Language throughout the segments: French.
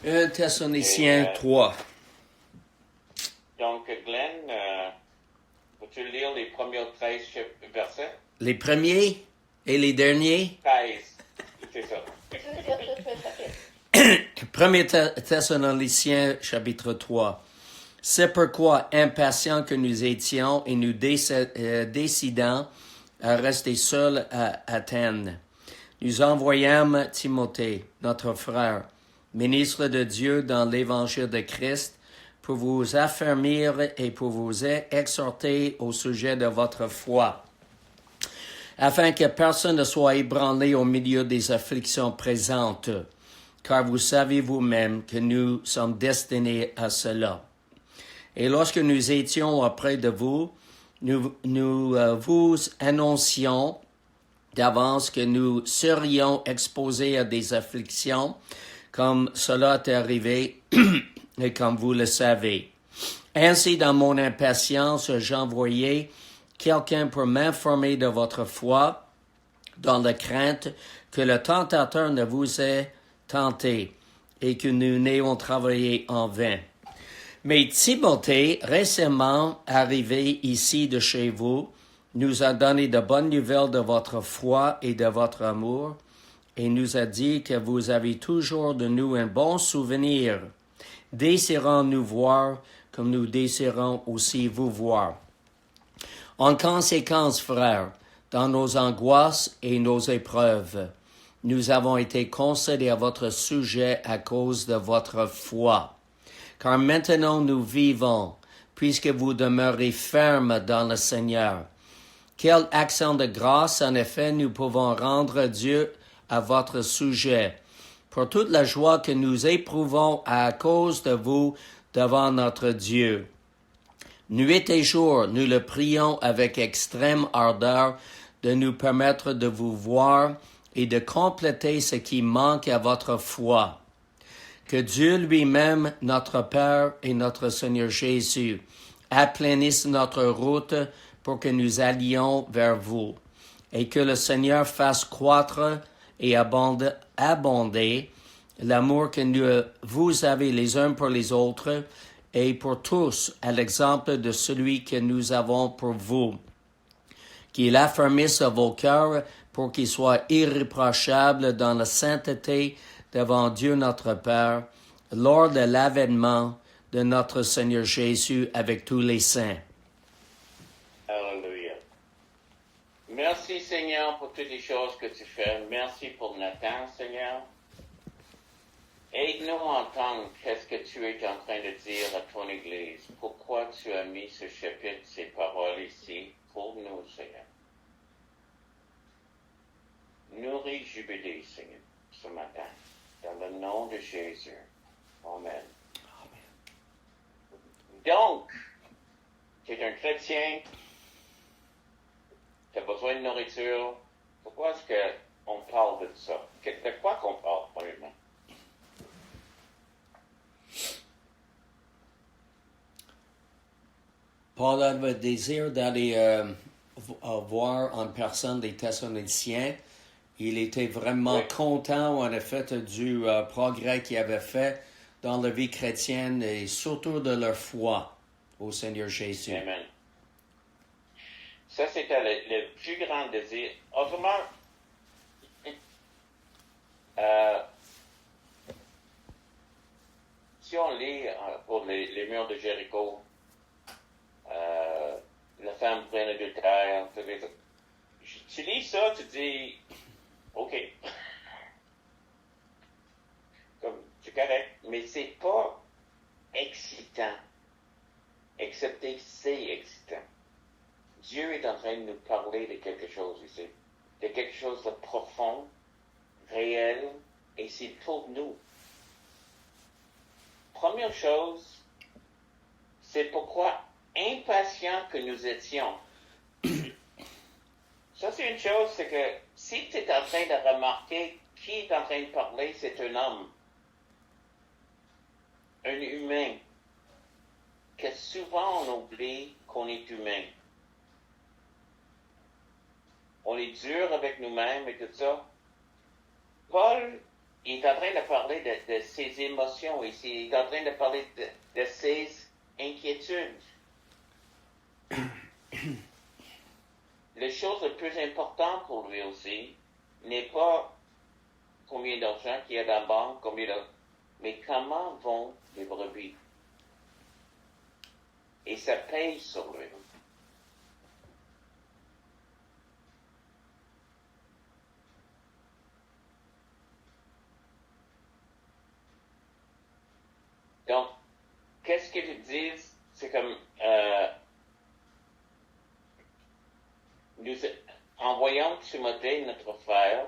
1 Thessaloniciens 3. Donc, Glenn, peux-tu lire les premiers 13 versets? Les premiers et les derniers? 13, c'est ça. 1 Thessaloniciens chapitre 3. C'est pourquoi, impatients que nous étions et nous décidant à rester seuls à Athènes, nous envoyâmes Timothée, notre frère, ministre de Dieu dans l'évangile de Christ, pour vous affermir et pour vous exhorter au sujet de votre foi, afin que personne ne soit ébranlé au milieu des afflictions présentes, car vous savez vous-même que nous sommes destinés à cela. Et lorsque nous étions auprès de vous, nous vous annoncions d'avance que nous serions exposés à des afflictions, comme cela est arrivé et comme vous le savez. Ainsi, dans mon impatience, j'envoyais quelqu'un pour m'informer de votre foi, dans la crainte que le tentateur ne vous ait tenté et que nous n'ayons travaillé en vain. Mais Timothée, récemment arrivé ici de chez vous, nous a donné de bonnes nouvelles de votre foi et de votre amour, et nous a dit que vous avez toujours de nous un bon souvenir, désirant nous voir comme nous désirons aussi vous voir. En conséquence, frères, dans nos angoisses et nos épreuves, nous avons été consolés à votre sujet à cause de votre foi. Car maintenant nous vivons, puisque vous demeurez fermes dans le Seigneur. Quel accent de grâce, en effet, nous pouvons rendre Dieu à votre sujet, pour toute la joie que nous éprouvons à cause de vous devant notre Dieu. Nuit et jour, nous le prions avec extrême ardeur de nous permettre de vous voir et de compléter ce qui manque à votre foi. Que Dieu lui-même, notre Père et notre Seigneur Jésus, aplanisse notre route pour que nous allions vers vous, et que le Seigneur fasse croître et abonder l'amour que vous avez les uns pour les autres et pour tous, à l'exemple de celui que nous avons pour vous. Qu'il affermisse vos cœurs pour qu'ils soient irréprochables dans la sainteté devant Dieu notre Père, lors de l'avènement de notre Seigneur Jésus avec tous les saints. Alléluia. Merci Seigneur pour toutes les choses que tu fais. Merci pour Nathan, Seigneur. Aide-nous à entendre qu'est-ce que tu es en train de dire à ton Église. Pourquoi tu as mis ce chapitre, ces paroles ici pour nous, Seigneur. Nourris Jubilé, Seigneur, ce matin. Dans le nom de Jésus. Amen. Donc, tu es un chrétien, tu as besoin de nourriture. Pourquoi est-ce qu'on parle de ça? De quoi qu'on parle, premièrement? Paul avait le désir d'aller voir en personne les Thessaloniciens. Il était vraiment content, en effet, du progrès qu'il avait fait dans la vie chrétienne et surtout de leur foi au Seigneur Jésus. Amen. Ça, c'était le plus grand désir. Autrement, si on lit pour les murs de Jéricho, la femme pleine d'adultère, tu lis ça, tu dis, OK. Comme, c'est correct, mais c'est pas excitant. Excepté c'est excitant. Dieu est en train de nous parler de quelque chose ici. De quelque chose de profond, réel, et c'est pour nous. Première chose, c'est pourquoi impatients que nous étions. Ça, c'est une chose, c'est que si tu es en train de remarquer qui est en train de parler, c'est un homme, un humain, que souvent on oublie qu'on est humain. On est dur avec nous-mêmes et tout ça. Paul il est en train de parler de ses émotions ici. Il est en train de parler de ses inquiétudes. La chose la plus importante pour lui aussi n'est pas combien d'argent qu'il y a dans la banque, mais comment vont les brebis. Et ça pèse sur lui. Donc, qu'est-ce qu'ils disent? C'est comme nous envoyons Timothée, notre frère,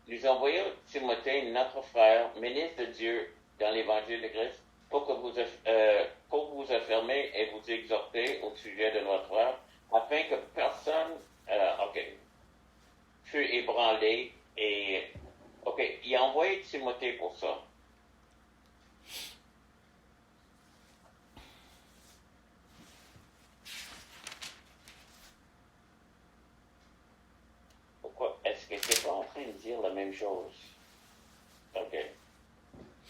nous envoyons Timothée, notre frère, ministre de Dieu dans l'Évangile de Christ, pour vous affirmer et vous exhorter au sujet de notre frère, afin que personne fût ébranlé. Et, il a envoyé Timothée pour ça. Pourquoi? Est-ce que c'est pas en train de dire la même chose? OK.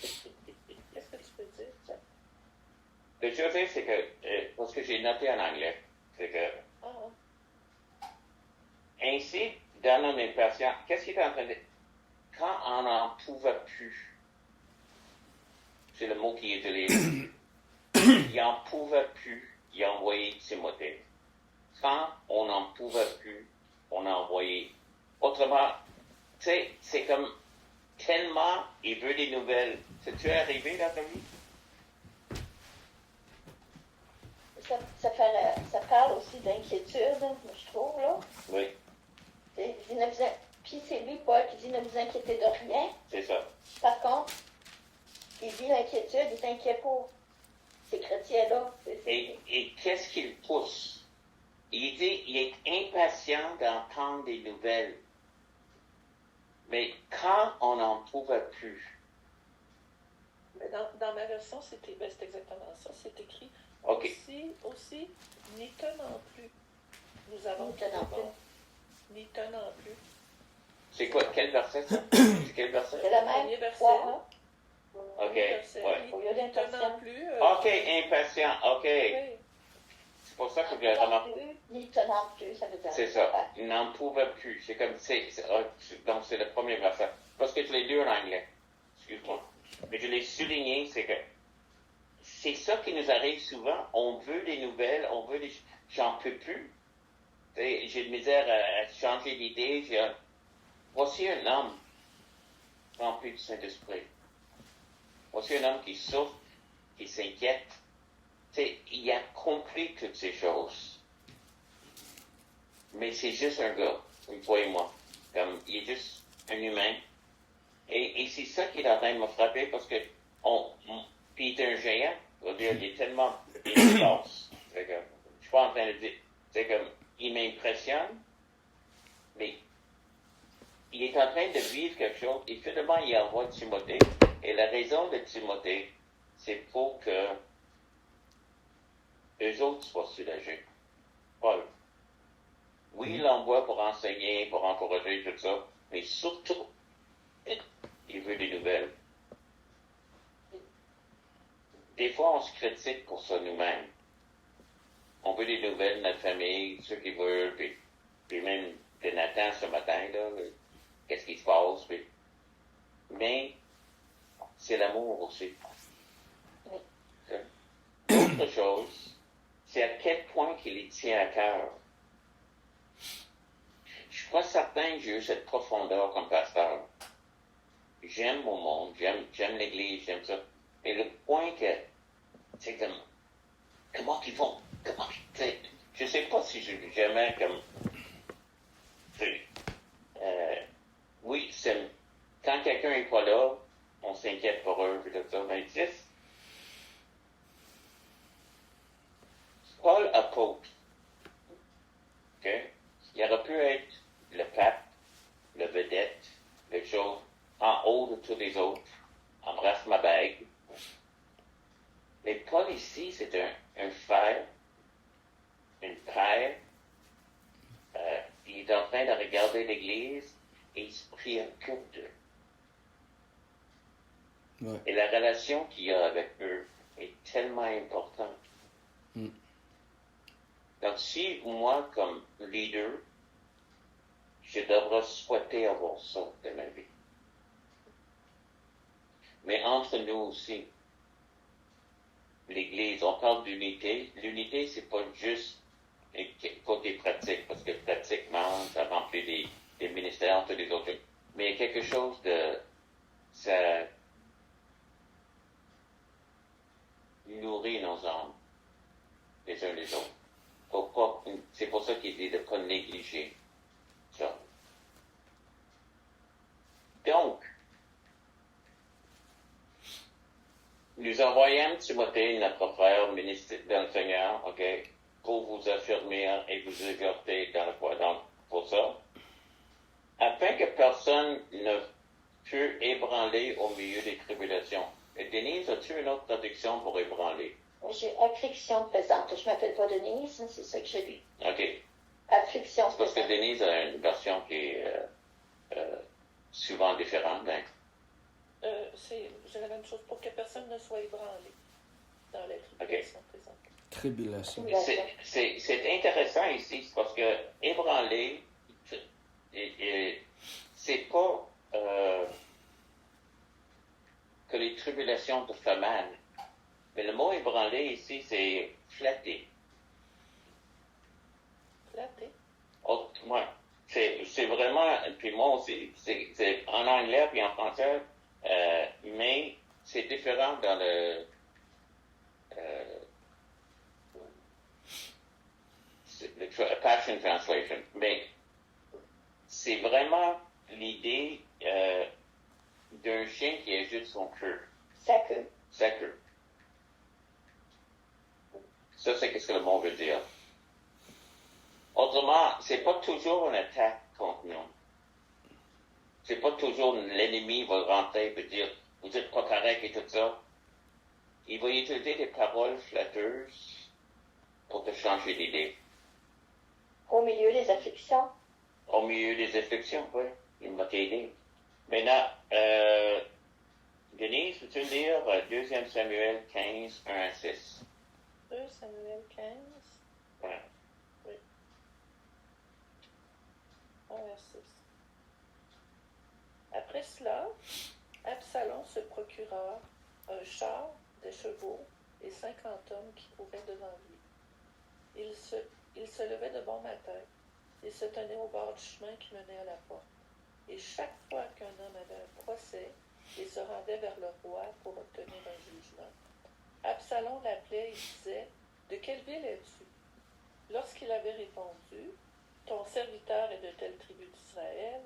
Qu'est-ce que tu peux dire, ça? Le chose, c'est que, parce que j'ai noté en anglais, c'est que, ainsi, dans nos impatience, qu'est-ce qu'il est en train de dire? Quand on n'en pouvait plus, c'est le mot qui est utilisé, il n'en pouvait plus, il a envoyé Timothée. Quand on n'en pouvait plus, on a envoyé. Autrement, tu sais, c'est comme tellement il veut des nouvelles. C'est-tu arrivé dans ta vie? Ça parle aussi d'inquiétude, je trouve, là. Oui. Puis c'est lui, Paul, qui dit ne vous inquiétez de rien. C'est ça. Par contre, il dit l'inquiétude, il est inquiet pour ces chrétiens-là. Et qu'est-ce qu'il pousse? Il dit, il est impatient d'entendre des nouvelles. Mais quand on n'en pouvait plus. Mais dans ma version, c'est exactement ça. C'est écrit aussi, n'y tenant plus. Nous avons n'y tenant plus. C'est quoi? Quel verset ça? C'est quel verset? C'est le même. Premier verset. OK. Verset, Ouais. n'y tenant plus. OK, impatient. OK. Oui. C'est pour ça que j'ai remarqué. Ni tenant plus, ça veut dire. C'est ça. Il n'en pouvait plus. C'est comme, donc c'est le premier verset. Parce que je l'ai lu en anglais. Excuse-moi. Mais je l'ai souligné, c'est que c'est ça qui nous arrive souvent. On veut des nouvelles, on veut des... J'en peux plus. J'ai de misère à changer d'idée. Voici un homme rempli du Saint-Esprit. Voici un homme qui souffre, qui s'inquiète. Il a compris toutes ces choses. Mais c'est juste un gars, toi et moi. Comme, il est juste un humain. Et c'est ça qui est en train de me frapper parce que puis il est un géant. Il est tellement efficace. Je suis pas en train de dire, c'est comme, il m'impressionne, mais il est en train de vivre quelque chose. Et finalement, il envoie Timothée. Et la raison de Timothée, c'est pour que eux autres soient soulagés. Paul. Oui, il l'envoie pour enseigner, pour encourager, tout ça, mais surtout, il veut des nouvelles. Des fois, on se critique pour ça nous-mêmes. On veut des nouvelles de notre famille, ceux qui veulent, puis même de Nathan ce matin, là, qu'est-ce qui se passe, puis... Mais, c'est l'amour aussi. Autre chose, c'est à quel point qu'il les tient à cœur. Je suis pas certain que j'ai eu cette profondeur comme pasteur. J'aime mon monde, j'aime l'Église, j'aime ça. Mais le point que, c'est comme, comment ils vont, je sais pas si j'ai jamais comme, oui, quand quelqu'un est pas là, on s'inquiète pour eux, et tout ça, mais Paul apôtre, OK? Il aurait pu être le pape, le vedette, quelque chose en haut de tous les autres, embrasse ma bague. Mais Paul ici, c'est un frère, une père, regarder l'Église et ils se préoccupent d'eux. Ouais. Et la relation qu'il y a avec eux est tellement importante. Donc, si moi, comme leader, je devrais souhaiter avoir ça de ma vie. Mais entre nous aussi, l'Église, on parle d'unité. L'unité, c'est pas juste côté pratique, parce que pratiquement, ça remplit des ministères, tous les autres. Mais il y a quelque chose de... ça nourrit nos âmes, les uns les autres. C'est pour ça qu'il dit de ne pas négliger ça. Donc, nous envoyons Timothée, notre frère, ministre dans le Seigneur, OK, pour vous affermir et vous exhorter dans la foi. Donc, pour ça, afin que personne ne fût ébranlé au milieu des tribulations. Et Denise, as-tu une autre traduction pour ébranler? J'ai affliction présente. Je m'appelle pas Denise, c'est ça que je lis. OK. Affliction présente. Parce que présente. Denise a une version qui est souvent différente. Hein? C'est la même chose pour que personne ne soit ébranlé dans la tribulation présente. Tribulation. C'est intéressant ici, parce que ébranler, c'est pas que les tribulations de famine. Mais le mot ébranler ici, c'est flatter. Flatter? Oh, ouais. C'est vraiment, puis moi aussi, c'est en anglais puis en français, mais c'est différent dans le Passion Translation. Mais c'est vraiment l'idée d'un chien qui agite son queue. Sa queue. Sa queue. Ça, c'est ce que le mot veut dire. Autrement, c'est pas toujours une attaque contre nous. C'est pas toujours l'ennemi va rentrer et dire, vous êtes pas correct et tout ça. Il va utiliser des paroles flatteuses pour te changer d'idée. Au milieu des afflictions. Au milieu des afflictions, oui. Il m'a aidé. Maintenant, Denise, peux-tu lire 2 Samuel 15, 1 à 6? 2 Samuel 15. Ouais. Oui. 1 à 6. Après cela, Absalom se procura un char, des chevaux et 50 hommes qui couraient devant lui. Il se levait de bon matin et se tenait au bord du chemin qui menait à la porte. Et chaque fois qu'un homme avait un procès, il se rendait vers le roi pour obtenir un jugement. Absalom l'appelait et disait, « De quelle ville es-tu? » Lorsqu'il avait répondu, « Ton serviteur est de telle tribu d'Israël »,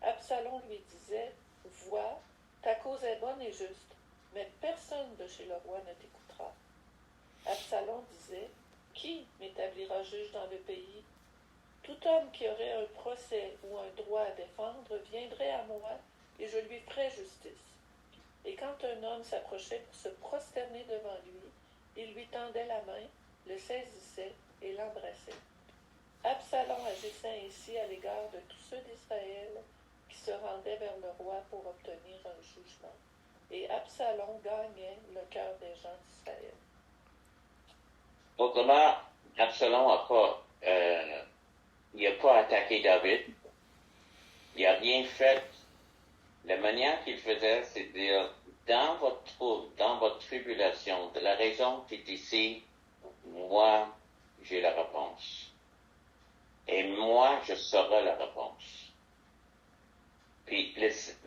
Absalom lui disait, « Vois, ta cause est bonne et juste, mais personne de chez le roi ne t'écoutera. » Absalom disait, « Qui m'établira juge dans le pays? Tout homme qui aurait un procès ou un droit à défendre viendrait à moi et je lui ferais justice. » Et quand un homme s'approchait pour se prosterner devant lui, il lui tendait la main, le saisissait et l'embrassait. Absalom agissait ainsi à l'égard de tous ceux d'Israël qui se rendaient vers le roi pour obtenir un jugement. Et Absalom gagnait le cœur des gens d'Israël. Autrement, Absalom il n'a pas attaqué David. Il n'a rien fait. La manière qu'il faisait, c'est de dire, dans votre trouble, dans votre tribulation, de la raison qui est ici, moi, j'ai la réponse. Et moi, je saurai la réponse. Puis,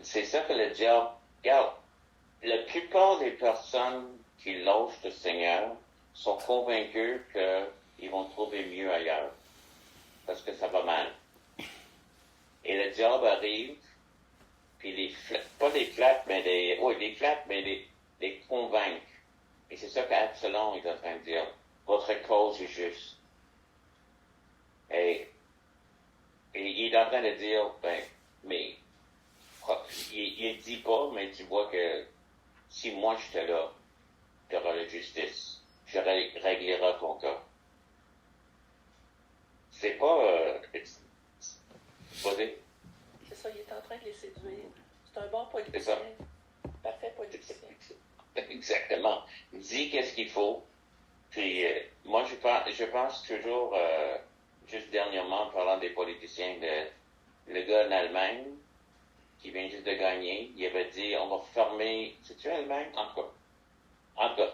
c'est ça que le diable, regarde, la plupart des personnes qui lâchent le Seigneur sont convaincus qu'ils vont trouver mieux ailleurs. Parce que ça va mal. Et le diable arrive, puis pas les flatte, mais les convaincre. Et c'est ça qu'Absalom est en train de dire. Votre cause est juste. Et il est en train de dire, mais, il dit pas, mais tu vois que si moi j'étais là, tu auras la justice. Je réglerai ton cas. C'est pas, Vas-y. C'est ça, il est en train de les séduire. C'est un bon politicien. Parfait politicien. Exactement. Dis qu'est-ce qu'il faut. Puis, moi, je pense toujours, juste dernièrement, en parlant des politiciens, le gars en Allemagne, qui vient juste de gagner, il avait dit, on va fermer, c'est-tu Allemagne? En tout cas,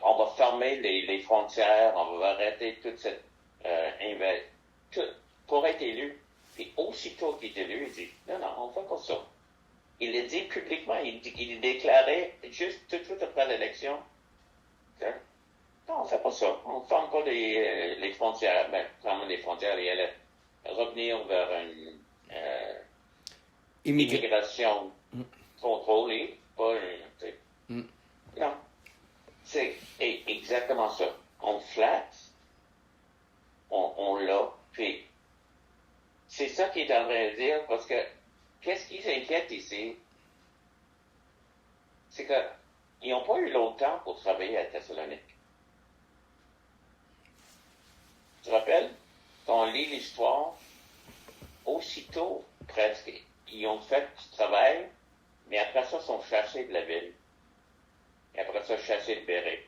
on va fermer les frontières, on va arrêter toute cette pour être élu. Puis aussitôt qu'il est élu, il dit, non, on fait pas ça. Il l'a dit publiquement, il déclarait juste tout de suite après l'élection, non, on fait pas ça. On ne ferme pas les frontières. Ben, fermer les frontières et aller revenir vers une immigration contrôlée. Pas non. C'est exactement ça. On flatte, on l'a, puis c'est ça qu'il est en train de dire, parce que qu'est-ce qui s'inquiète ici? C'est qu'ils n'ont pas eu longtemps pour travailler à Thessalonique. Tu te rappelles? Quand on lit l'histoire, aussitôt, presque, ils ont fait du travail, mais après ça, ils sont chassés de la ville. Et après ça, chassés de Bérée.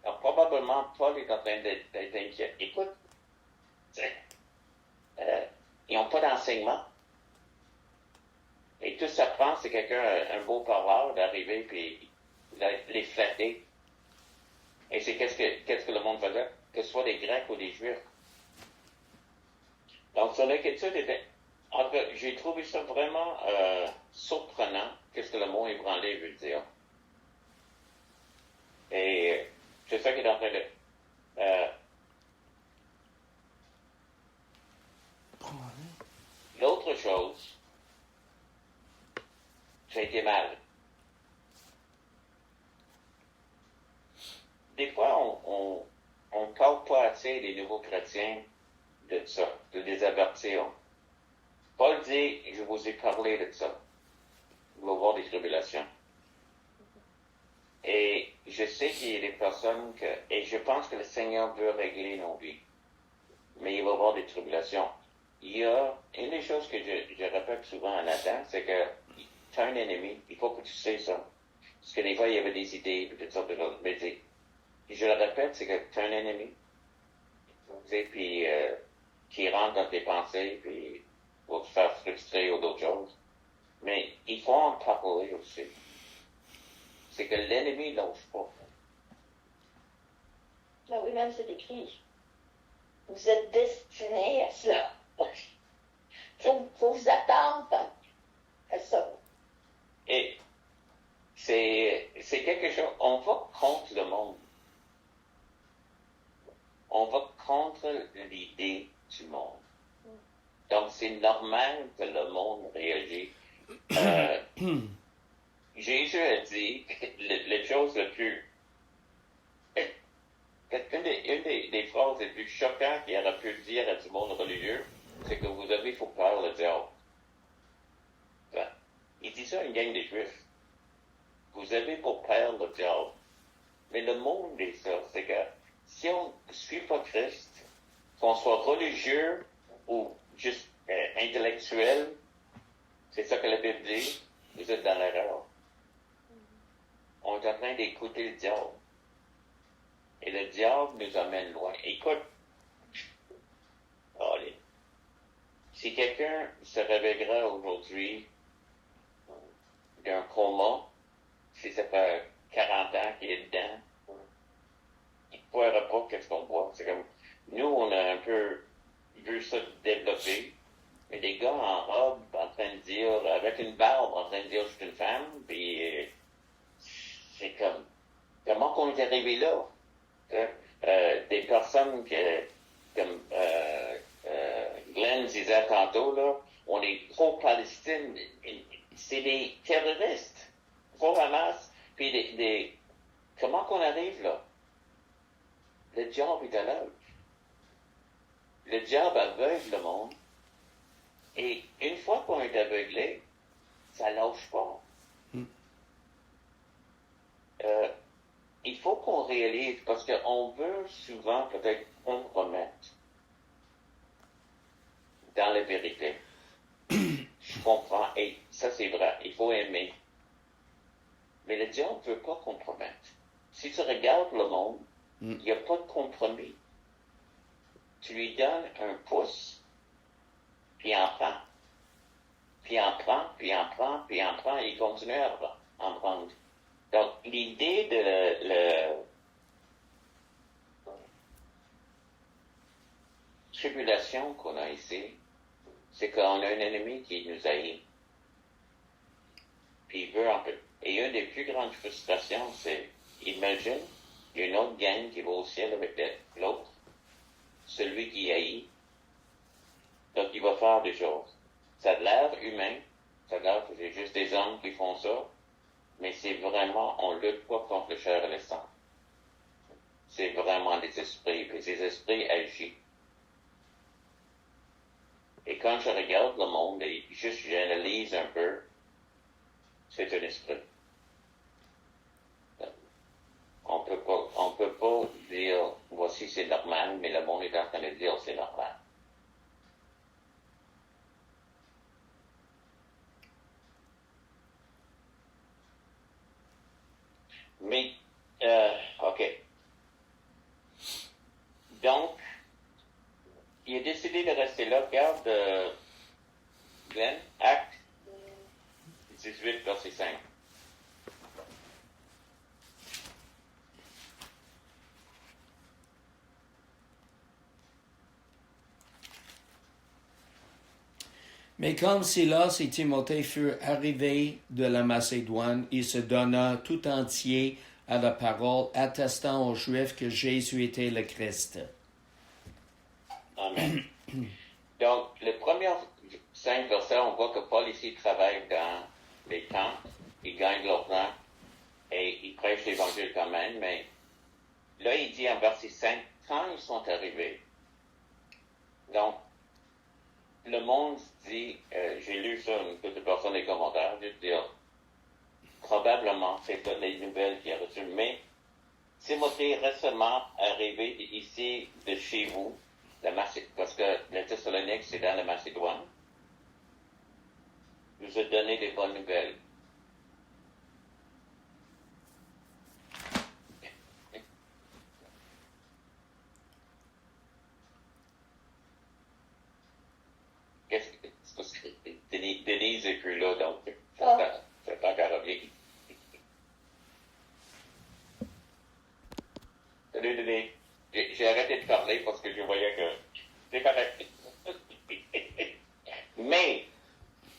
Alors, probablement, Paul est en train d'être inquiet. Écoute, ils n'ont pas d'enseignement. Et tout ça prend, c'est quelqu'un, un beau parleur, d'arriver puis les flatter. Et c'est qu'est-ce que le monde faisait? Que ce soit des Grecs ou des Juifs. Donc, son inquiétude était... En tout cas, j'ai trouvé ça vraiment surprenant, qu'est-ce que le mot ébranlé veut dire. Et c'est ça qui est en train de... L'autre chose, ça a été mal. Des fois, on parle pas assez des nouveaux chrétiens de ça, de les avertir. Paul dit, je vous ai parlé de ça. Il va y avoir des tribulations. Et je sais qu'il y a des personnes et je pense que le Seigneur veut régler nos vies. Mais il va y avoir des tribulations. Il y a une des choses que je répète souvent à Nathan, c'est que tu as un ennemi, il faut que tu sais ça. Parce que des fois, il y avait des idées, toutes sortes de choses. Mais je le répète, c'est que tu as un ennemi. Puis qui rentre dans tes pensées, puis pour te faire frustrer ou d'autres choses. Mais il faut en parler aussi. C'est que l'ennemi ne lâche pas. Ben oui, même c'est écrit. Vous êtes destinés à cela. Faut vous attendre à ça. Et c'est quelque chose, on va contre le monde. On va contre l'idée du monde. Donc, c'est normal que le monde réagisse. Jésus a dit la chose la plus... Une des phrases les plus choquantes qu'il aurait pu dire à du monde religieux, c'est que vous avez pour peur le diable. Enfin, il dit ça à une gang de juifs. Vous avez pour peur le diable. Mais le monde dit ça, c'est que si on ne suit pas Christ, qu'on soit religieux ou juste intellectuel, c'est ça que la Bible dit, vous êtes dans l'erreur. On est en train d'écouter le diable. Et le diable nous amène loin. Écoute, allez, si quelqu'un se réveillera aujourd'hui d'un coma, si ça fait 40 ans qu'il est dedans, il ne pourra pas qu'est-ce qu'on voit. C'est comme, nous, on a un peu vu ça développer, mais des gars en robe en train de dire, avec une barbe, en train de dire je suis une femme, puis c'est comme, comment qu'on est arrivé là? Des personnes comme Glenn disait tantôt, là, on est pro-Palestine, c'est des terroristes, pro-Hamas, puis comment qu'on arrive là? Le diable est à l'œuvre. Le diable aveugle le monde, et une fois qu'on est aveuglé, ça lâche pas. Il faut qu'on réalise, parce qu'on veut souvent peut-être compromettre dans la vérité. je comprends, et ça c'est vrai, il faut aimer. Mais le diable ne veut pas compromettre. Si tu regardes le monde, il n'y a pas de compromis. Tu lui donnes un pouce, puis il en prend. Puis il en prend, puis il en prend, puis il en prend, et il continue à en prendre. Donc, l'idée de la tribulation qu'on a ici, c'est qu'on a un ennemi qui nous haït. Puis il veut un peu. Et une des plus grandes frustrations, c'est, imagine, il y a une autre gang qui va au ciel avec l'autre, celui qui haït. Donc il va faire des choses. Ça a l'air humain, ça a l'air que c'est juste des hommes qui font ça, mais c'est vraiment, on lutte pas contre le chair et le sang. C'est vraiment des esprits, et ces esprits agissent. Et quand je regarde le monde et juste j'analyse un peu, c'est un esprit. On peut pas dire, voici c'est normal, mais le monde est en train de dire c'est normal. Mais, OK. Donc, il a décidé de rester là. Regarde, Glenn, Acte 18, verset 5. Mais comme Silas et Timothée furent arrivés de la Macédoine, il se donna tout entier à la parole, attestant aux Juifs que Jésus était le Christ. Amen. Donc, les premiers 5 versets, on voit que Paul ici travaille dans les tentes, il gagne leur temps et il prêche l'évangile quand même, mais là, il dit en verset 5, quand ils sont arrivés, donc, le monde dit, j'ai lu ça, une petite personne des commentaires, je veux dire, probablement, c'est les nouvelles qu'il a reçues, mais Timothée récemment arrivé ici de chez vous, parce que le Thessalonique, c'est dans la Macédoine, nous a donné des bonnes nouvelles. Parce que Denise est plus là, donc c'est encore bien. Salut Denise. J'ai arrêté de parler parce que je voyais que c'est correct. Mais,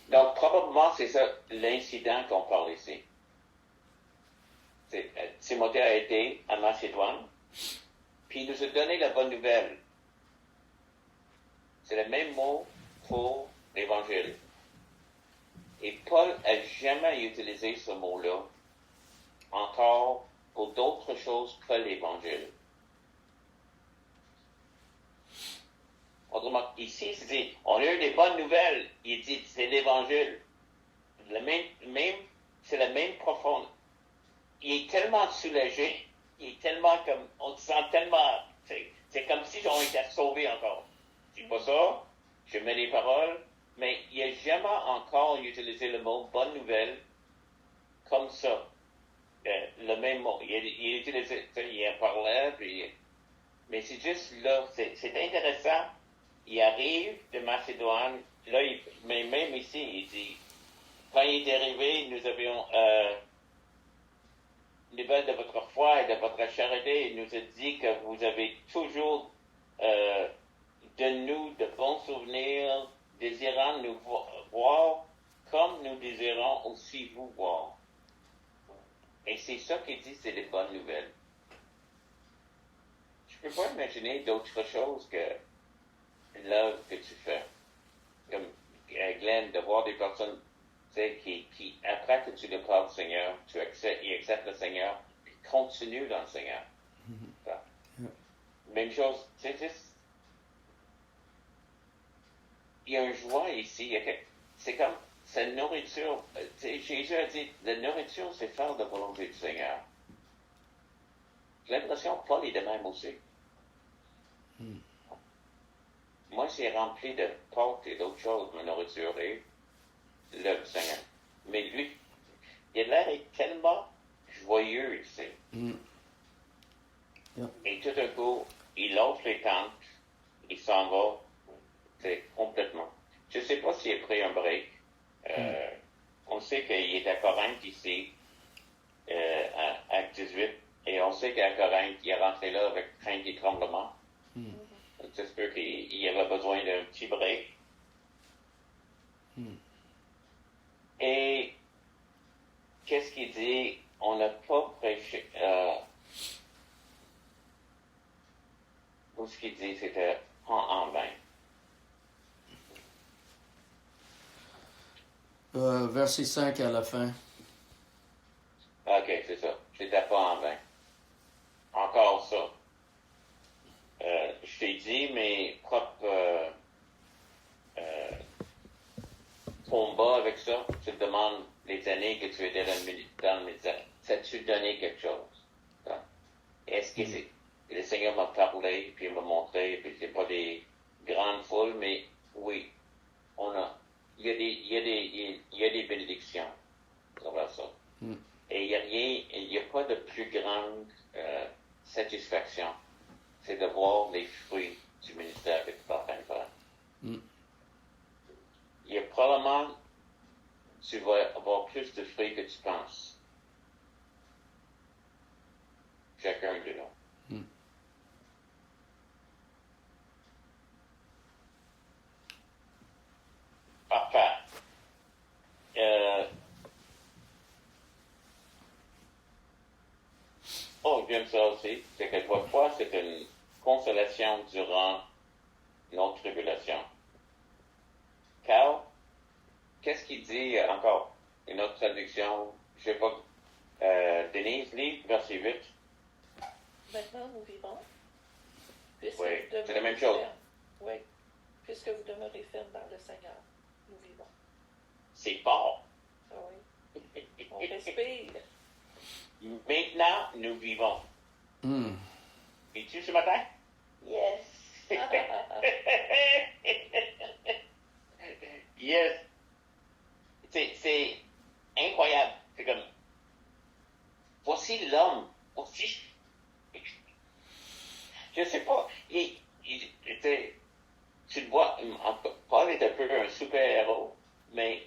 donc probablement c'est ça l'incident qu'on parle ici. Timothée a été à Macédoine, puis il nous a donné la bonne nouvelle. C'est le même mot pour l'Évangile. Et Paul n'a jamais utilisé ce mot-là encore pour d'autres choses que l'Évangile. Autrement, ici, il dit, on a eu des bonnes nouvelles. Il dit, c'est l'Évangile. C'est la même profonde. Il est tellement soulagé, il est tellement comme, on se sent tellement, c'est comme si on était sauvés encore. Je dis pas ça, je mets les paroles, mais il n'a jamais encore utilisé le mot bonne nouvelle comme ça. Le même mot. Il utilisait, il en parlait, puis, mais c'est juste là, c'est intéressant. Il arrive de Macédoine, là, mais même ici, il dit, quand il est arrivé, nous avions une nouvelle de votre foi et de votre charité. Il nous a dit que vous avez toujours de nous de bons souvenirs, désirant nous voir comme nous désirons aussi vous voir. Et c'est ça qu'il dit, c'est les bonnes nouvelles. Je ne peux pas imaginer d'autre chose que l'œuvre que tu fais. Comme Glenn, de voir des personnes qui, après que tu le parles du Seigneur, ils acceptent le Seigneur, puis continuent dans le Seigneur. Même chose, c'est juste, il y a une joie ici, c'est comme, cette nourriture, Jésus a dit, la nourriture, c'est faire la volonté du Seigneur. J'ai l'impression que Paul est de même aussi. Moi, c'est rempli de pâtes et d'autres choses, ma nourriture, et le Seigneur. Mais lui, il a l'air tellement joyeux ici. Yeah. Et tout d'un coup, il lâche les tentes, il s'en va, c'est complètement. Je ne sais pas s'il a pris un break. On sait qu'il est à Corinthe ici, à Acte 18, et on sait qu'à Corinthe, il est rentré là avec crainte et tremblement. Ça se peut qu'il avait besoin d'un petit break. Et qu'est-ce qu'il dit? On n'a pas prêché. Ou ce qu'il dit, c'était en vain. Verset 5 à la fin. Ok, c'est ça. C'était pas en vain. Encore ça. Je t'ai dit mes propres combats avec ça. Tu te demandes les années que tu étais dans le ministère. Ça t'a-tu donné quelque chose? Est-ce que le Seigneur m'a parlé, puis il m'a montré, puis c'est pas des grandes foules, mais oui, il y a des bénédictions sur ça. Et il n'y a pas de plus grande satisfaction, c'est de voir les fruits du ministère que tu es en train de faire. Il y a probablement, tu vas avoir plus de fruits que tu penses. Chacun de nous. Parfait. J'aime ça aussi. C'est que parfois, c'est une consolation durant notre tribulation. Carl, qu'est-ce qu'il dit encore? Une autre traduction, je sais pas. Denise, lis verset 8. Maintenant, nous vivons. Oui, c'est la même chose. Oui, puisque vous demeurez ferme dans le Seigneur, nous vivons. C'est fort. Ah oui. On respire. Maintenant, nous vivons. Es-tu ce matin? Yes. Yes. C'est incroyable. C'est comme, voici l'homme. Voici. Je sais pas. Tu le vois, Paul est un peu un super-héros, mais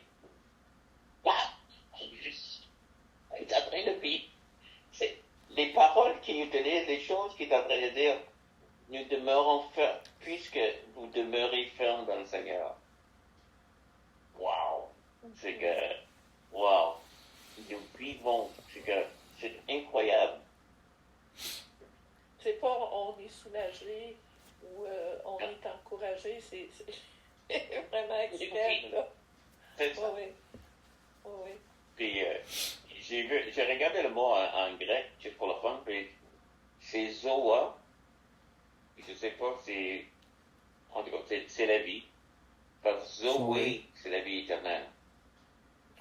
il est en train de vivre. Les paroles qu'il utilise, les choses qu'il est en train de dire, nous demeurons fermes, puisque vous demeurez fermes dans le Seigneur. Wow! C'est que, wow! Nous vivons, c'est incroyable. C'est pas on est soulagé ou on est encouragé, c'est vraiment extrême, là. C'est ça. Oui. Oui. Puis, j'ai regardé le mot en grec, juste pour le fun, puis c'est Zoa. Je sais pas, en tout cas, c'est la vie. Parce que Zoé, c'est la vie éternelle.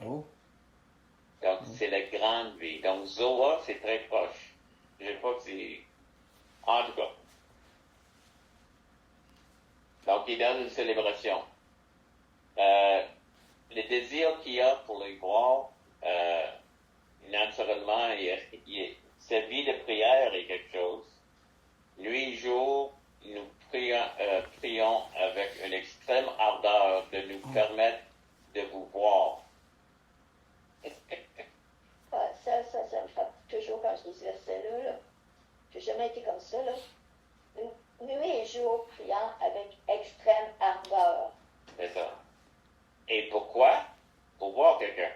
Oh. Donc, c'est la grande vie. Donc, Zoa, c'est très proche. Je sais pas si... En tout cas. Donc, il est dans une célébration. Le désir qu'il a pour les voir, naturellement, sa vie de prière est quelque chose. Nuit et jour, nous prions avec une extrême ardeur de nous permettre de vous voir. Ça me frappe toujours quand je lis ce verset-là. J'ai jamais été comme ça, là. Nuit et jour, priant avec extrême ardeur. C'est ça. Et pourquoi? Pour voir quelqu'un.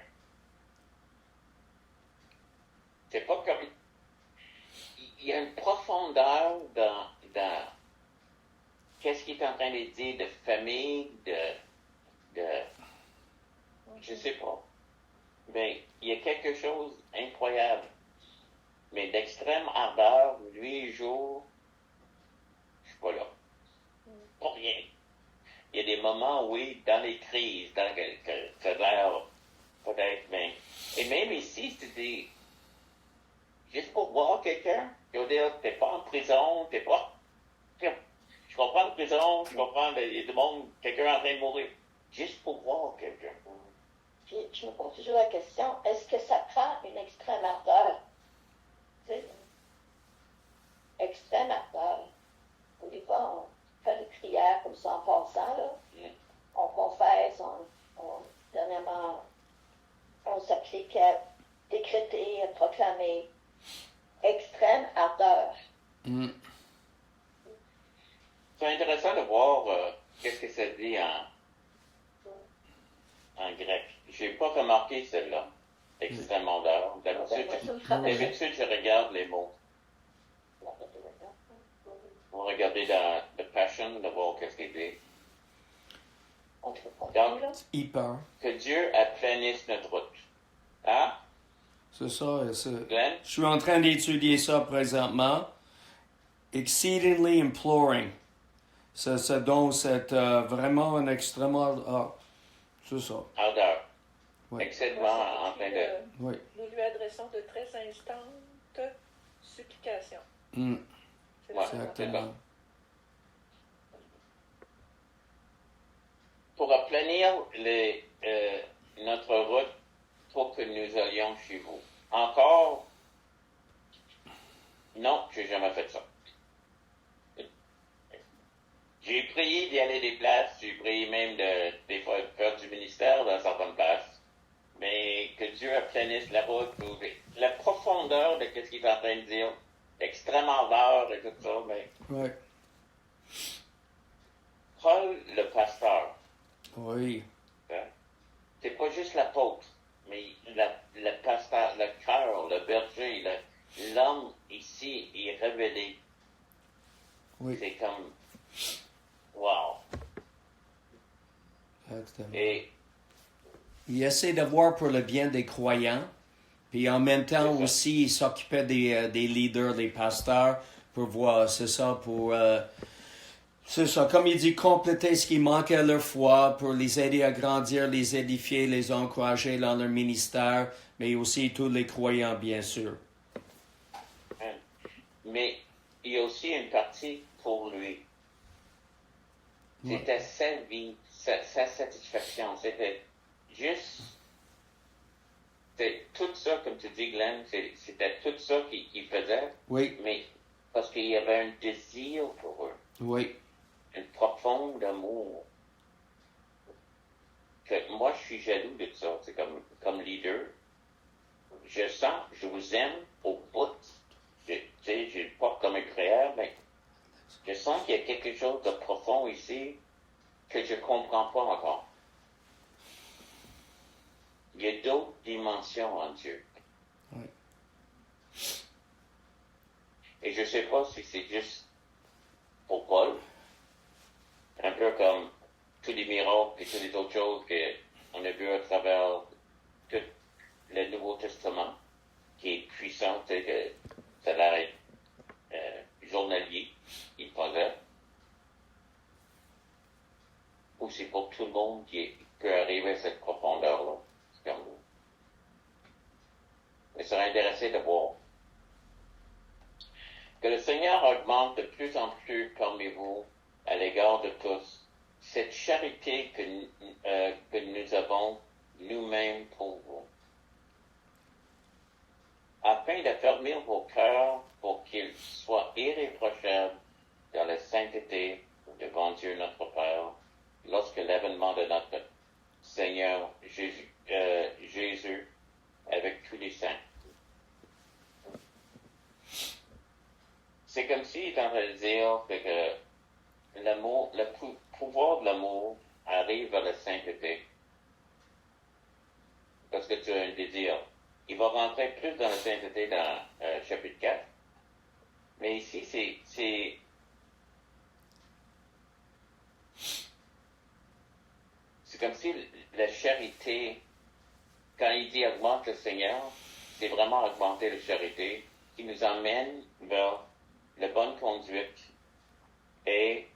C'est pas comme... Il y a une profondeur dans qu'est-ce qu'il est en train de dire de famille, je sais pas. Mais il y a quelque chose d'incroyable. Mais d'extrême ardeur, nuit et jour, je suis pas là. Pas rien. Il y a des moments, oui, dans les crises, dans que ça a l'air peut-être, mais... Et même ici, c'était juste pour voir quelqu'un. Je veux dire, t'es pas en prison, t'es pas... Je comprends la prison, je comprends, il y a du monde, quelqu'un en train de mourir. Juste pour voir quelqu'un. je me pose toujours la question, est-ce que ça prend une extrême ardeur? Tu sais, extrême ardeur. Des fois, on fait des prières comme ça en passant, là. On confesse, dernièrement, on s'applique à décréter, à proclamer extrême ardeur. Mm. C'est intéressant de voir qu'est-ce que ça dit en grec. Je n'ai pas remarqué celle-là, extrême ardeur. D'habitude, je regarde les mots. Vous regardez dans The Passion, de voir qu'est-ce qu'il dit. Donc, Hyper. que Dieu aplanisse notre route. Hein? C'est ça. Glenn? Je suis en train d'étudier ça présentement. Exceedingly imploring. Ça donne vraiment un extrême c'est ça. Ardeur. Oui. Excellent en train de... Oui. Nous lui adressons de très instantes supplications. Mm. C'est Ouais, Exactement. Pour aplanir notre route pour que nous allions chez vous. Encore, non, j'ai jamais fait ça. J'ai prié d'y aller des places, j'ai prié même des fois de faire du ministère dans certaines places, mais que Dieu aplanisse la route, la profondeur de ce qu'il est en train de dire, l'extrême ardeur et tout ça, mais Oui. Paul, le pasteur, Oui. hein, c'est pas juste l'apôtre, mais le pasteur, le cœur, le berger, l'homme ici est révélé. Oui. C'est comme, wow. Exactement. Et Il essaie de voir pour le bien des croyants, puis en même temps C'est ça. aussi, il s'occupait des leaders, des pasteurs, pour voir, c'est ça, comme il dit, compléter ce qui manquait à leur foi, pour les aider à grandir, les édifier, les encourager dans leur ministère, mais aussi tous les croyants, bien sûr. Mais il y a aussi une partie pour lui. C'était sa vie, sa satisfaction. C'était juste... C'est tout ça, comme tu dis, Glenn, c'était tout ça qu'il faisait. Oui. Mais parce qu'il y avait un désir pour eux. Oui. Un profond amour. Que moi, je suis jaloux de ça. C'est comme leader. Je sens, je vous aime au bout. Je le porte comme un créateur, mais je sens qu'il y a quelque chose de profond ici que je ne comprends pas encore. Il y a d'autres dimensions en Dieu. Oui. Et je ne sais pas si c'est juste pour Paul, un peu comme tous les miracles et toutes les autres choses qu'on a vues à travers tout le Nouveau Testament, qui est puissant, tu sais, que ça a l'air journalier, il faisait. Ou c'est pour tout le monde qui peut arriver à cette profondeur-là. C'est comme vous. Mais ça serait intéressant de voir. Que le Seigneur augmente de plus en plus parmi vous à l'égard de tous cette charité que nous avons nous-mêmes pour vous, afin d'affermir vos cœurs pour qu'ils soient irréprochables dans la sainteté devant Dieu notre Père, lorsque l'avènement de notre Seigneur Jésus avec tous les saints. C'est comme s'il est en train de dire que l'amour, le pouvoir de l'amour arrive vers la sainteté. Parce que tu as un désir. Il va rentrer plus dans la sainteté dans chapitre 4. Mais ici, c'est comme si la charité, quand il dit augmente le Seigneur, c'est vraiment augmenter la charité qui nous emmène vers la bonne conduite et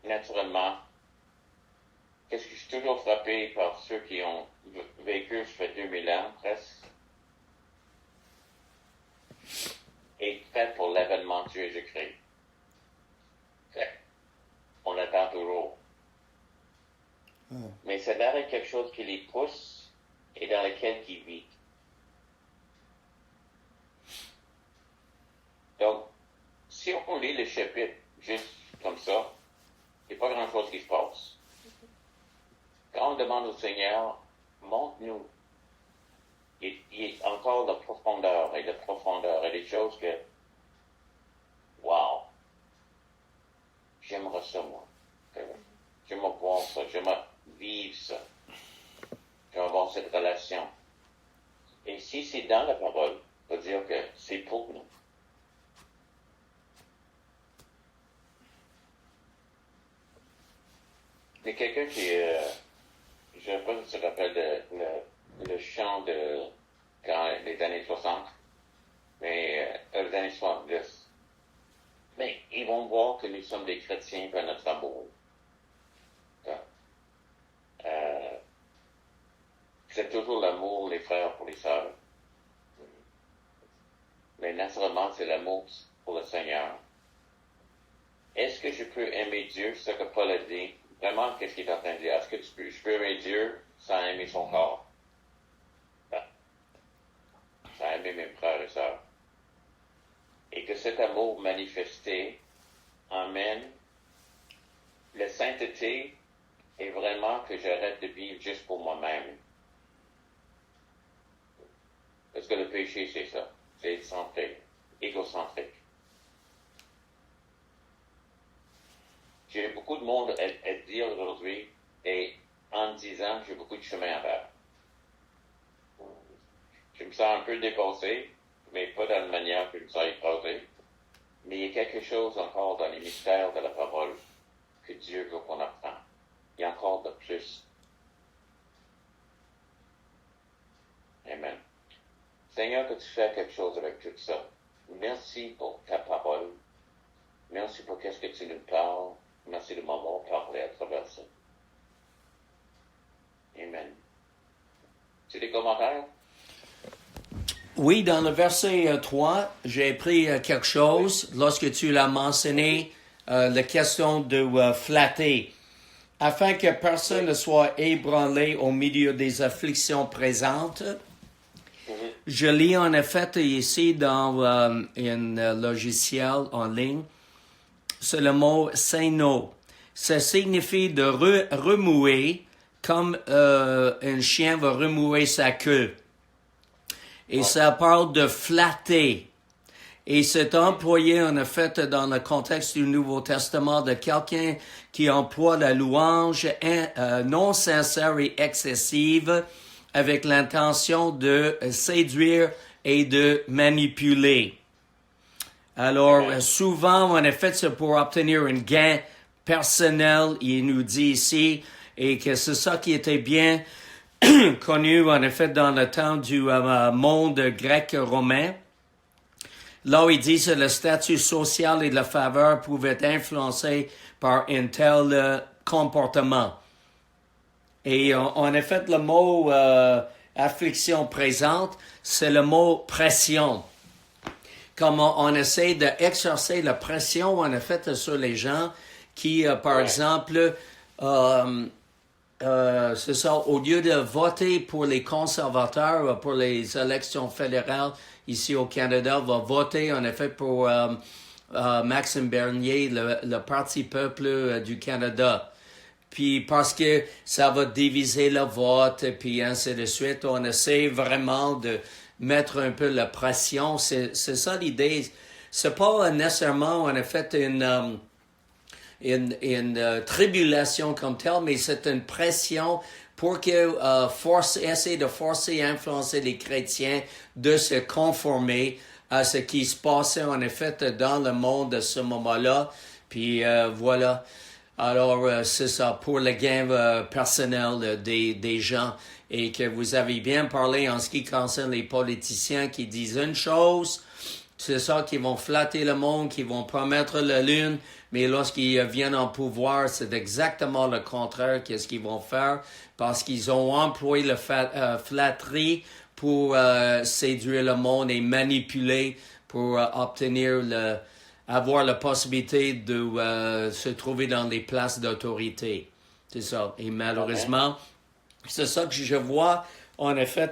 naturellement, qu'est-ce que je suis toujours frappé par ceux qui ont vécu, ça fait 2000 ans presque, et fait pour l'avènement de Jésus-Christ. On l'attend toujours. Mais ça a l'air quelque chose qui les pousse et dans lequel ils vivent. Donc, si on lit le chapitre juste comme ça, il n'y a pas grand-chose qui se passe. Quand on demande au Seigneur, montre-nous, il y a encore de profondeur et des choses que, wow, j'aimerais ça, moi. J'aimerais voir ça, j'aimerais vivre ça. J'aimerais avoir cette relation. Et si c'est dans la parole, ça veut dire que c'est pour nous. Il y a quelqu'un qui, je ne sais pas si ça s'appelle le chant de les années 60, mais les années 70. Mais ils vont voir que nous sommes des chrétiens par notre amour. C'est toujours l'amour, les frères pour les sœurs. Mais naturellement, c'est l'amour pour le Seigneur. Est-ce que je peux aimer Dieu, ce que Paul a dit? Vraiment, qu'est-ce qu'il est en train de dire? Est-ce que je peux aimer Dieu sans aimer son corps? Sans aimer mes frères et sœurs. Et que cet amour manifesté emmène la sainteté est vraiment que j'arrête de vivre juste pour moi-même. Parce que le péché, c'est ça. C'est égocentrique. J'ai beaucoup de monde à dire aujourd'hui, et en disant que j'ai beaucoup de chemin à faire. Je me sens un peu dépassé, mais pas dans la manière que je me sens écrasé. Mais il y a quelque chose encore dans les mystères de la parole que Dieu veut qu'on apprenne. Il y a encore de plus. Amen. Seigneur, que tu fais quelque chose avec tout ça. Merci pour ta parole. Merci pour qu'est-ce que tu nous parles. Merci de m'avoir parlé à travers ça. Amen. Tu as des commentaires? Oui, dans le verset 3, j'ai pris quelque chose lorsque tu l'as mentionné, la question de flatter. Afin que personne ne soit ébranlé au milieu des afflictions présentes. Je lis en effet ici dans un logiciel en ligne, c'est le mot « seino ». Ça signifie de remuer comme un chien va remuer sa queue. Et ça parle de flatter. Et c'est employé en effet dans le contexte du Nouveau Testament de quelqu'un qui emploie la louange non sincère et excessive avec l'intention de séduire et de manipuler. Alors, souvent, en effet, c'est pour obtenir un gain personnel, il nous dit ici, et que c'est ça qui était bien connu, en effet, dans le temps du monde grec-romain. Là où il dit que le statut social et la faveur pouvaient être influencés par un tel comportement. Et en effet, le mot affliction présente, c'est le mot pression. Comme on essaie d'exercer la pression, en effet, sur les gens qui, par exemple, c'est ça, au lieu de voter pour les conservateurs, pour les élections fédérales ici au Canada, va voter en effet pour Maxime Bernier, le Parti Peuple du Canada. Puis parce que ça va diviser le vote, puis ainsi de suite, on essaie vraiment de mettre un peu la pression. C'est ça l'idée. C'est pas nécessairement en effet une tribulation comme telle, mais c'est une pression pour que essayer de forcer et influencer les chrétiens de se conformer à ce qui se passait en effet dans le monde à ce moment-là. Puis voilà. Alors c'est ça, pour le gain personnel des gens. Et que vous avez bien parlé en ce qui concerne les politiciens qui disent une chose, c'est ça, qui vont flatter le monde, qui vont promettre la lune, mais lorsqu'ils viennent en pouvoir, c'est exactement le contraire qu'est-ce qu'ils vont faire, parce qu'ils ont employé la flatterie pour séduire le monde et manipuler pour avoir la possibilité de se trouver dans des places d'autorité. C'est ça. Et malheureusement, c'est ça que je vois, en effet,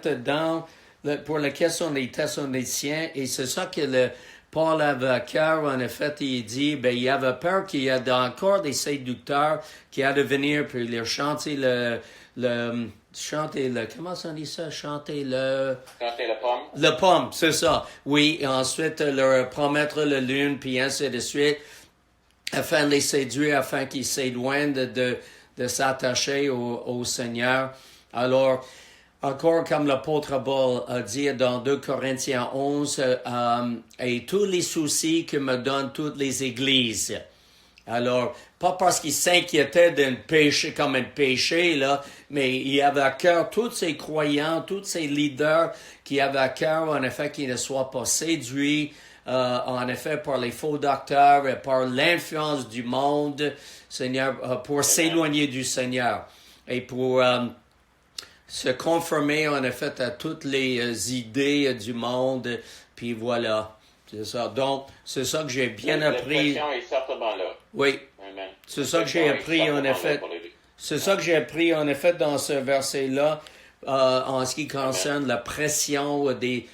pour la question des Thessaloniciens, et c'est ça que Paul avait cœur, en effet, il dit, il avait peur qu'il y ait encore des séducteurs qui allaient venir pour leur chanter comment ça dit ça? Chanter la pomme. La pomme, c'est ça. Oui, et ensuite leur promettre la lune, puis ainsi de suite, afin de les séduire, afin qu'ils s'éloignent de s'attacher au Seigneur. Alors, encore comme l'apôtre Paul a dit dans 2 Corinthiens 11, et tous les soucis que me donnent toutes les églises. Alors, pas parce qu'il s'inquiétait d'un péché comme un péché, là, mais il avait à cœur tous ces croyants, tous ces leaders qui avaient à cœur, en effet, qu'ils ne soient pas séduits, en effet, par les faux docteurs et par l'influence du monde, Seigneur, pour s'éloigner du Seigneur et pour se conformer, en effet, à toutes les idées du monde, puis voilà. C'est ça. Donc, c'est ça que j'ai bien appris. La pression est certainement là. Oui. Amen. C'est ça que j'ai appris, en effet. C'est ça que j'ai appris, en effet, dans ce verset-là, en ce qui concerne la pression des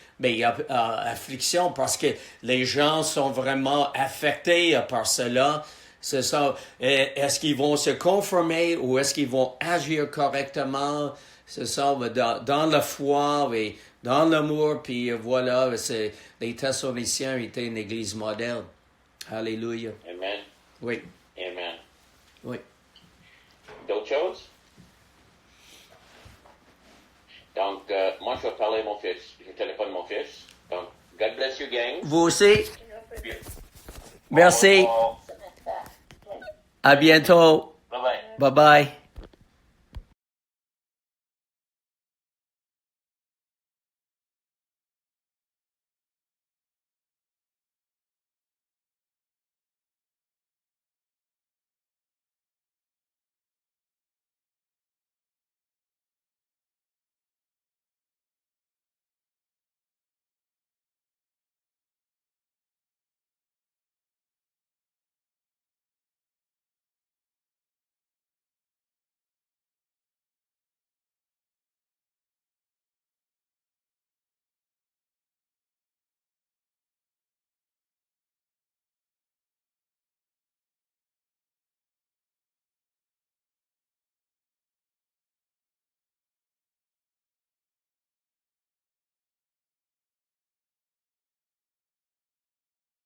afflictions, parce que les gens sont vraiment affectés par cela. C'est ça. Est-ce qu'ils vont se conformer ou est-ce qu'ils vont agir correctement? C'est ça, dans la foi et dans l'amour, puis voilà, les Thessaloniciens étaient une église moderne. Alléluia. Amen. Oui. Amen. Oui. D'autres choses? Donc, moi, je vais parler à mon fils. Je téléphone mon fils. Donc, God bless you, gang. Vous aussi. Merci. À bientôt. Bye-bye. Bye-bye.